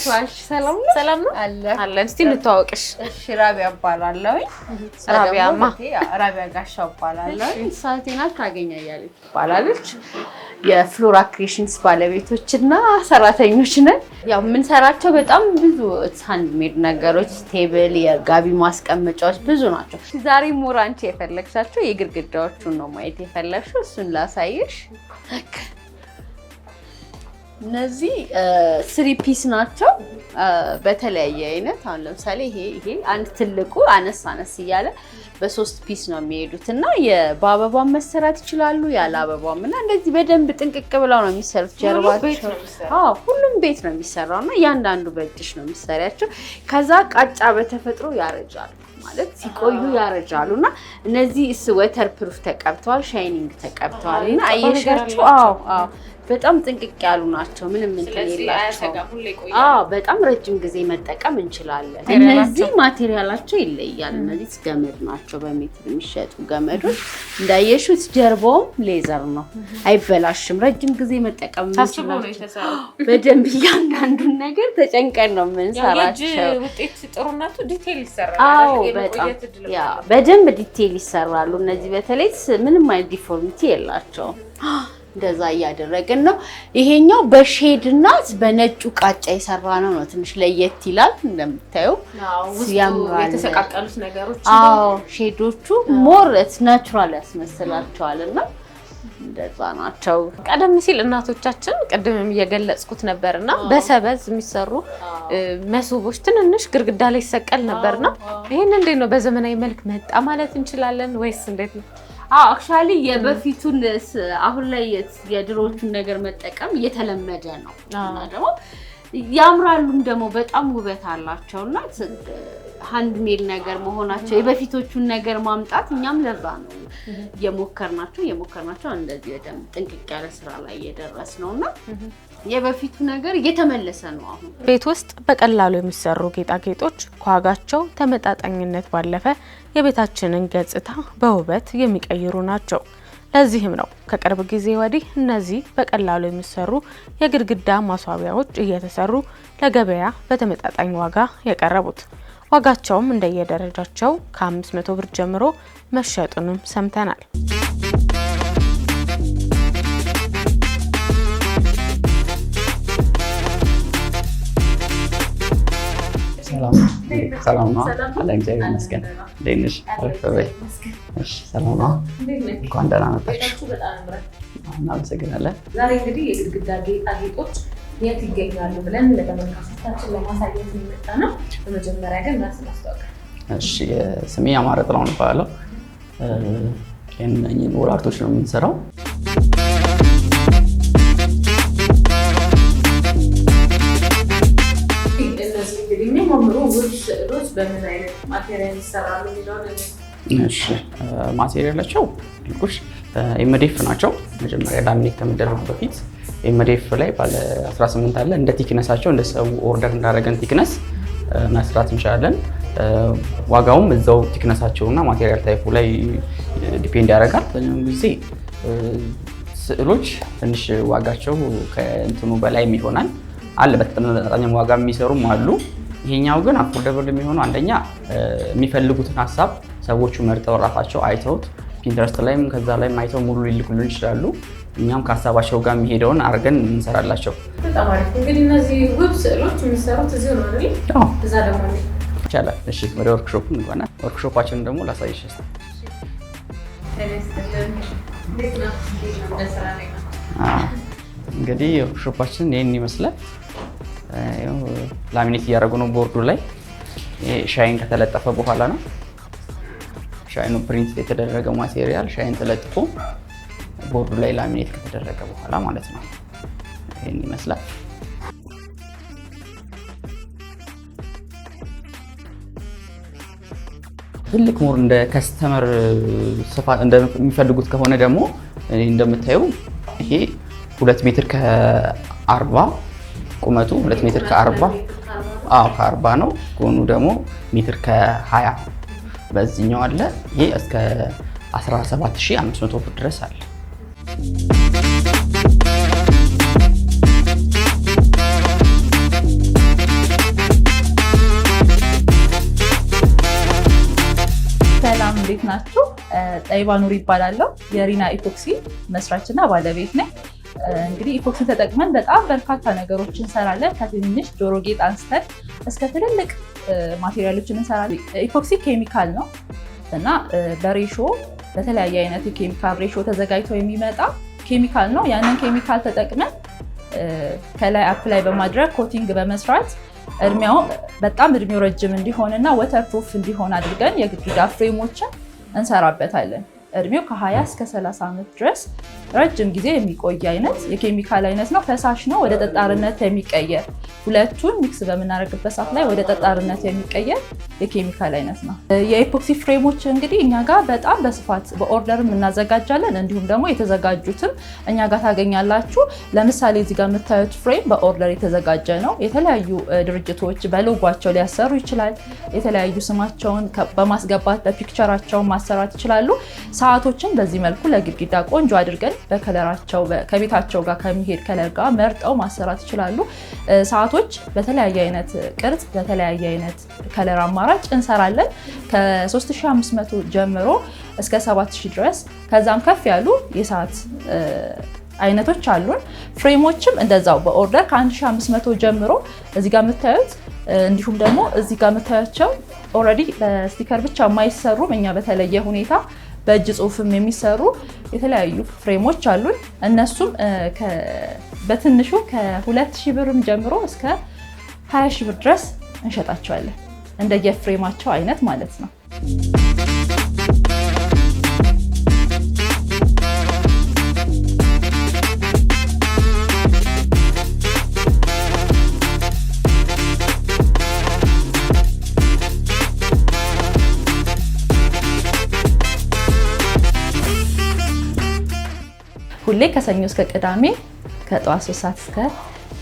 ዋልሽ? ሰላም ነው አለን። እስቲ እንተዋወቅሽ። እሺ ራቢያ እባላለሁ። ራቢያ ጋሻው እባላለሁ። ሳቲና ካገኛ ያለች እባላለች። የፍሎራ ክሬሽንስ ባለቤቶችና ሰራተኞች ነን። ያው የምንሰራቸው በጣም ብዙ ሃንድሜድ ነገሮች፣ ቴብል፣ የጋቢ ማስቀመጫዎች ብዙ ናቸው። ዛሬ ሞር አንቺ የፈለግሻቸው የግድግዳዎቹን ነው ማየት የፈለግሽው፣ እሱን ላሳይሽ። እነዚህ 3 ፒስ ናቸው በተለያየ አይነት። አሁን ለምሳሌ ይሄ አንድ ትልቁ አነስ እያለ በ3 ፒስ ነው የሚሄዱት እና በአበባ መሰራት ይችላሉ ያለ አበባም እና እንደዚህ በደንብ ጥንቅቅ ብለው ነው የሚሰሩት። ጀርባቸው ሁሉም ቤት ነው የሚሰራው እና እያንዳንዱ በእጅሽ ነው የሚሰሪያቸው። ከዛ ቃጫ በተፈጥሮ ያረጃሉ ማለት ሲቆዩ ያረጃሉ እና እነዚህ ወተር ፕሩፍ ተቀብተዋል፣ ሻይኒንግ ተቀብተዋል እና አየሻቸው። በጣም ጥንቅቅ ያሉ ናቸው። ምንም እንትን የላቸው። በጣም ረጅም ጊዜ መጠቀም እንችላለን። እነዚህ ማቴሪያላቸው ይለያል። እነዚህ ገመድ ናቸው፣ በሜትር የሚሸጡ ገመዶች። እንዳየሹት ጀርባውም ሌዘር ነው፣ አይበላሽም። ረጅም ጊዜ መጠቀም እንችላለን። በደንብ እያንዳንዱን ነገር ተጨንቀን ነው የምንሰራቸው። ውጤት ጥሩነቱ ዲቴል ይሰራል። በደንብ ዲቴል ይሰራሉ። እነዚህ በተለይ ምንም አይነት ዲፎርሚቲ የላቸውም። እንደዛ እያደረግን ነው። ይሄኛው በሼድ እና በነጩ ቃጫ የሰራ ነው። ትንሽ ለየት ይላል። እንደምታየው ያምራል። የተሰቃቀሉት ነገሮች ሼዶቹ ሞር ናቹራል ያስመስላቸዋልና እንደዛ ናቸው። ቀደም ሲል እናቶቻችን ቅድምም እየገለጽኩት ነበርና በሰበዝ የሚሰሩ መሶቦች ትንንሽ ግድግዳ ላይ ይሰቀል ነበርና ይሄን እንዴት ነው በዘመናዊ መልክ መጣ ማለት እንችላለን ወይስ እንዴት ነው? አክቹአሊ የበፊቱን አሁን ላይ የድሮዎቹን ነገር መጠቀም እየተለመደ ነው እና ደግሞ ያምራሉም ደግሞ በጣም ውበት አላቸውና ሃንድሜድ ነገር መሆናቸው የበፊቶቹን ነገር ማምጣት እኛም ለዛ ነው የሞከርናቸው እንደዚህ በደንብ ጥንቅቅ ያለ ስራ ላይ እየደረስ ነውና የበፊቱ ነገር እየተመለሰ ነው። አሁን ቤት ውስጥ በቀላሉ የሚሰሩ ጌጣጌጦች ከዋጋቸው ተመጣጣኝነት ባለፈ የቤታችንን ገጽታ በውበት የሚቀይሩ ናቸው። ለዚህም ነው ከቅርብ ጊዜ ወዲህ እነዚህ በቀላሉ የሚሰሩ የግድግዳ ማስዋቢያዎች እየተሰሩ ለገበያ በተመጣጣኝ ዋጋ የቀረቡት። ዋጋቸውም እንደየደረጃቸው ከ500 ብር ጀምሮ መሸጡንም ሰምተናል። ሰላም ነው። አለን እግዚአብሔር ይመስገን። እንዴት ነሽ? እሺ ሰላም ነው። እንኳን ደህና መጣችሁ። እናመሰግናለን። ዛሬ እንግዲህ የግድግዳ ጌጣጌጦች የት ይገኛሉ ብለን ለተመልካቾቻችን ለማሳየት የመጣ ነው። በመጀመሪያ ግን ራስን አስተዋውቅ። እሺ ስሜ አማረ ጥላሁን እባላለሁ። እነኚህን ወል አርቶች ነው የምንሰራው። በምን አይነት ማቴሪያል ይሰራሉ የሚለውን? እሺ ማቴሪያላቸው ልኩሽ ኤምዲኤፍ ናቸው። መጀመሪያ ላሚኔት ከመደረጉ በፊት ኤምዲኤፍ ላይ ባለ 18 አለ። እንደ ቲክነሳቸው እንደ ሰው ኦርደር እንዳደረገን ቲክነስ መስራት እንችላለን። ዋጋውም እዛው ቲክነሳቸውና ማቴሪያል ታይፑ ላይ ዲፔንድ ያደርጋል። በዚህም ጊዜ ስዕሎች ትንሽ ዋጋቸው ከእንትኑ በላይ ይሆናል አለ። በተመጣጣኝ ዋጋ የሚሰሩም አሉ። ይሄኛው ግን አፎርደብል የሚሆነው አንደኛ የሚፈልጉትን ሀሳብ ሰዎቹ መርጠው ራሳቸው አይተውት ፒንተረስት ላይም ከዛ ላይም አይተው ሙሉ ሊልኩልን ይችላሉ። እኛም ከሀሳባቸው ጋር የሚሄደውን አድርገን እንሰራላቸው። በጣም አሪፍ። እንግዲህ እነዚህ ውብ ስዕሎች የሚሰሩት እዚሁ ነው አይደል? እዛ ደግሞ ይቻላል። እሺ ወደ ወርክሾፕ እንገባና ወርክሾፓችንን ደግሞ ላሳይሽ። እንግዲህ ወርክሾፓችን ይህን ይመስላል። ላሚኔት እያደረጉ ነው ቦርዱ ላይ። ሻይን ከተለጠፈ በኋላ ነው ሻይኑ ፕሪንት የተደረገው ማቴሪያል ሻይን ተለጥፎ ቦርዱ ላይ ላሚኔት ከተደረገ በኋላ ማለት ነው። ይሄን ይመስላል። ትልቅ ሞር እንደ ከስተመር ስፋት እንደሚፈልጉት ከሆነ ደግሞ እንደምታዩ ይሄ 2 ሜትር ከ40 ቁመቱ 2 ሜትር ከ40 ነው። ጎኑ ደግሞ ሜትር ከ20 በዚህኛው አለ። ይሄ እስከ 17500 ብር ድረስ አለ። ጠይባ ኑር ይባላለሁ። የሪና ኢፖክሲ መስራችና ባለቤት ነኝ። እንግዲህ ኢፖክሲ ተጠቅመን በጣም በርካታ ነገሮችን እንሰራለን። ከትንሽ ጆሮ ጌጥ አንስተን እስከ ትልልቅ ማቴሪያሎችን እንሰራለን። ኢፖክሲ ኬሚካል ነው እና በሬሾ በተለያየ አይነት የኬሚካል ሬሾ ተዘጋጅቶ የሚመጣ ኬሚካል ነው። ያንን ኬሚካል ተጠቅመን ከላይ አፕላይ በማድረግ ኮቲንግ በመስራት እድሜው ረጅም እንዲሆንና ወተር ፕሩፍ እንዲሆን አድርገን የግድግዳ ፍሬሞችን እንሰራበታለን። እድሜው ከ20 እስከ 30 ዓመት ድረስ ረጅም ጊዜ የሚቆይ አይነት የኬሚካል አይነት ነው። ፈሳሽ ነው፣ ወደ ጠጣርነት የሚቀየር ሁለቱን ሚክስ በምናደርግበት ሰዓት ላይ ወደ ጠጣርነት የሚቀየር የኬሚካል አይነት ነው። የኢፖክሲ ፍሬሞች እንግዲህ እኛ ጋር በጣም በስፋት በኦርደርም እናዘጋጃለን። እንዲሁም ደግሞ የተዘጋጁትም እኛ ጋር ታገኛላችሁ። ለምሳሌ እዚህ ጋር የምታዩት ፍሬም በኦርደር የተዘጋጀ ነው። የተለያዩ ድርጅቶች በሎጓቸው ሊያሰሩ ይችላል። የተለያዩ ስማቸውን በማስገባት በፒክቸራቸውን ማሰራት ይችላሉ። ሰዓቶችን በዚህ መልኩ ለግድግዳ ቆንጆ አድርገን በከለራቸው ከቤታቸው ጋር ከሚሄድ ከለር ጋር መርጠው ማሰራት ይችላሉ። ሰዓቶች በተለያየ አይነት ቅርጽ በተለያየ አይነት ከለር አማራጭ እንሰራለን። ከ3500 ጀምሮ እስከ 7000 ድረስ ከዛም ከፍ ያሉ የሰዓት አይነቶች አሉን። ፍሬሞችም እንደዛው በኦርደር ከ1500 ጀምሮ እዚህ ጋር የምታዩት እንዲሁም ደግሞ እዚህ ጋር የምታያቸው ኦልሬዲ በስቲከር ብቻ የማይሰሩም እኛ በተለየ ሁኔታ በእጅ ጽሁፍም የሚሰሩ የተለያዩ ፍሬሞች አሉን። እነሱም በትንሹ ከ2000 ብርም ጀምሮ እስከ 20000 ብር ድረስ እንሸጣቸዋለን። እንደየፍሬማቸው አይነት ማለት ነው። ሁሌ ከሰኞ እስከ ቅዳሜ ከጠዋት 3 ሰዓት እስከ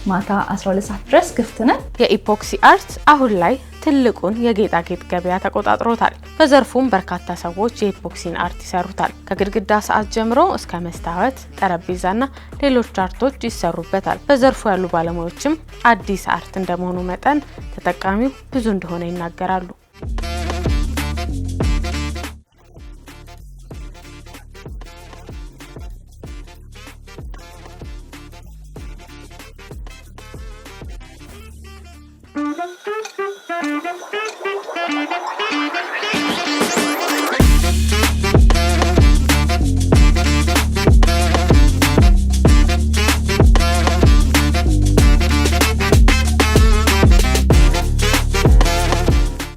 ማታ 12 ሰዓት ድረስ ክፍት ነን። የኢፖክሲ አርት አሁን ላይ ትልቁን የጌጣጌጥ ገበያ ተቆጣጥሮታል። በዘርፉም በርካታ ሰዎች የኢፖክሲን አርት ይሰሩታል። ከግድግዳ ሰዓት ጀምሮ እስከ መስታወት፣ ጠረጴዛና ሌሎች አርቶች ይሰሩበታል። በዘርፉ ያሉ ባለሙያዎችም አዲስ አርት እንደመሆኑ መጠን ተጠቃሚው ብዙ እንደሆነ ይናገራሉ። Thank you.